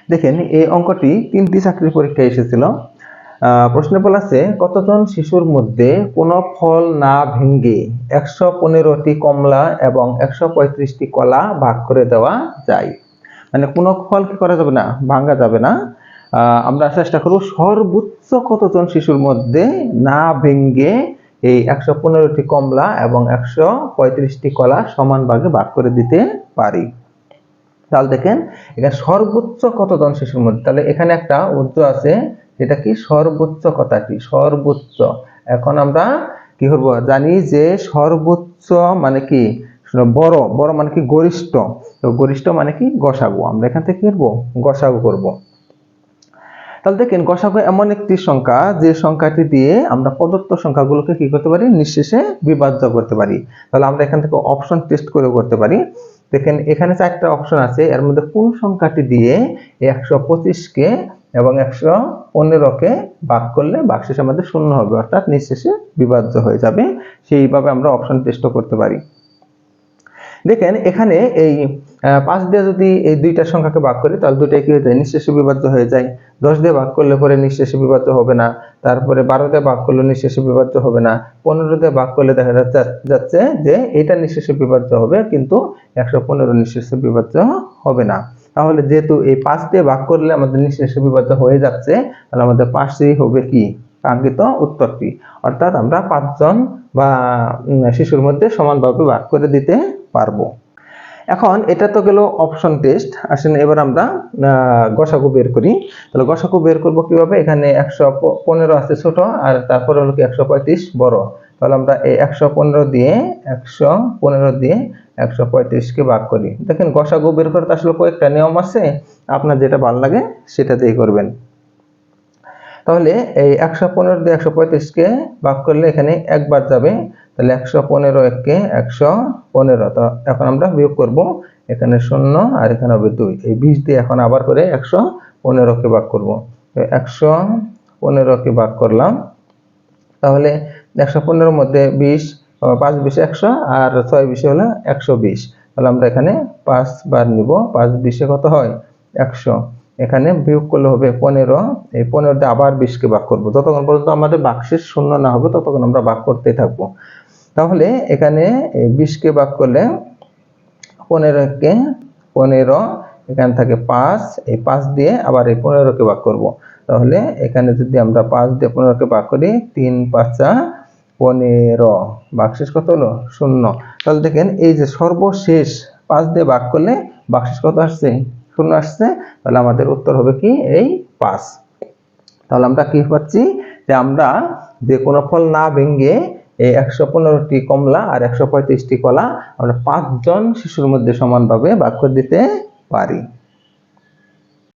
দেখেন এই অঙ্কটি 3টি চাকরির পরীক্ষায় এসেছিল। প্রশ্নে বলা আছে কতজন শিশুর মধ্যে কোনো ফল না ভেঙে 115টি কমলা এবং 135টি কলা ভাগ করে দেওয়া যায়। মানে কোনো ফল কি করা যাবে না, ভাঙা যাবে না। আমরা চেষ্টা করব সর্বোচ্চ কতজন শিশুর মধ্যে না ভেঙে এই 115টি কমলা এবং 135টি কলা সমান ভাগে ভাগ করে দিতে পারি। তাহলে দেখেন এখানে সর্বোচ্চ কতজন শিশুর মধ্যে, তাহলে এখানে একটা উদ্দ আছে, এটা কি সর্বোচ্চ কথাটি সর্বোচ্চ। এখন আমরা কি করব, জানি যে সর্বোচ্চ মানে কি বড়, বড় মানে কি গরিষ্ঠ, তো গরিষ্ঠ মানে কি গসাগু। আমরা এখান থেকে কি করব, গসাগু করব। তাহলে দেখেন গসাগু এমন একটি সংখ্যা যে সংখ্যাটি দিয়ে আমরা প্রদত্ত সংখ্যাগুলোকে কি করতে পারি, নিঃশেষে বিভাজ্য করতে পারি। তাহলে আমরা এখান থেকে অপশন টেস্ট করে করতে পারি। দেখেন এখানে 4টা অপশন আছে, এর মধ্যে কোন সংখ্যাটি দিয়ে 125কে এবং 115কে ভাগ করলে ভাগশেষ আমাদের শূন্য হবে, অর্থাৎ নিঃশেষে বিভাজ্য হয়ে যাবে, সেইভাবে আমরা অপশন টেস্ট করতে পারি। দেখেন এখানে এই 5 দিয়ে যদি এই 2টা সংখ্যাকে ভাগ করি তাহলে দুটাই কি হয়ে যায়, নিঃশেষে বিভাজ্য হয়ে যায়। 10 দিয়ে ভাগ করলে পরে নিঃশেষে বিভাজ্য হবে না, তারপরে 12 দিয়ে ভাগ করলে নিঃশেষে বিভাজ্য হবে না, 15 দিয়ে ভাগ করলে দেখা যাচ্ছে যে এটা নিঃশেষে বিভাজ্য হবে, কিন্তু 115 নিঃশেষে বিভাজ্য হবে না। তাহলে যেহেতু এই 5 দিয়ে ভাগ করলে আমাদের নিঃশেষে বিভাজ্য হয়ে যাচ্ছে, তাহলে আমাদের পাশেই হবে কি কাঙ্ক্ষিত উত্তরটি, অর্থাৎ আমরা 5 জন বা শিশুর মধ্যে সমানভাবে ভাগ করে দিতে পারবো। এখন এটা তো গেল অপশন টেস্ট। আসেন এবার আমরা গসাগু বের করি। তাহলে গসাগু বের করব কিভাবে, এখানে 115 আছে ছোট, আর তারপরে হলো কি 135 বড়। তাহলে আমরা এই 115 দিয়ে 135 কে ভাগ করি। দেখেন গসাগু বের করতে আসলে কয়েকটা নিয়ম আছে, আপনার যেটা ভালো লাগে সেটা দিয়ে করবেন। তাহলে এই 115 দিয়ে 135 কে ভাগ করলে এখানে একবার যাবে, তাহলে 115 একে 115। তো এখন আমরা বিয়োগ করব, এখানে 0 আর এখানে হবে 2, এই 20 দিয়ে এখন আবার করে 115 কে ভাগ করব। তো 115 কে ভাগ করলাম, তাহলে 115 এর মধ্যে 20, 5 20 100 আর 6 20 হলো 120। তাহলে আমরা এখানে 5 বার নিব, 5 20 কত হয় 100। এখানে বিয়োগ করলে হবে 15, এই 15 দিয়ে আবার 20 কে ভাগ করব, যতক্ষণ পর্যন্ত আমাদের ভাগশেষ শূন্য না হবে ততক্ষণ আমরা ভাগ করতেই থাকবো। তাহলে এখানে 20 কে ভাগ করলে 15 কে 15, এখান থেকে 5, এই 5 দিয়ে আবার এই 15 কে ভাগ করব। তাহলে এখানে যদি আমরা 5 দিয়ে 15 কে ভাগ করি, 3 5 15, ভাগশেষ কত হলো 0। তাহলে দেখেন এই যে সর্বশেষ 5 দিয়ে ভাগ করলে ভাগশেষ কত আসছে, 0 আসছে। তাহলে আমাদের উত্তর হবে কি এই 5। তাহলে আমরা কি পাচ্ছি, যে আমরা যে কোনো ফল না ভেঙে এই 115টি কমলা আর 135টি কলা আমরা 5 জন শিশুর মধ্যে সমানভাবে ভাগ করে দিতে পারি।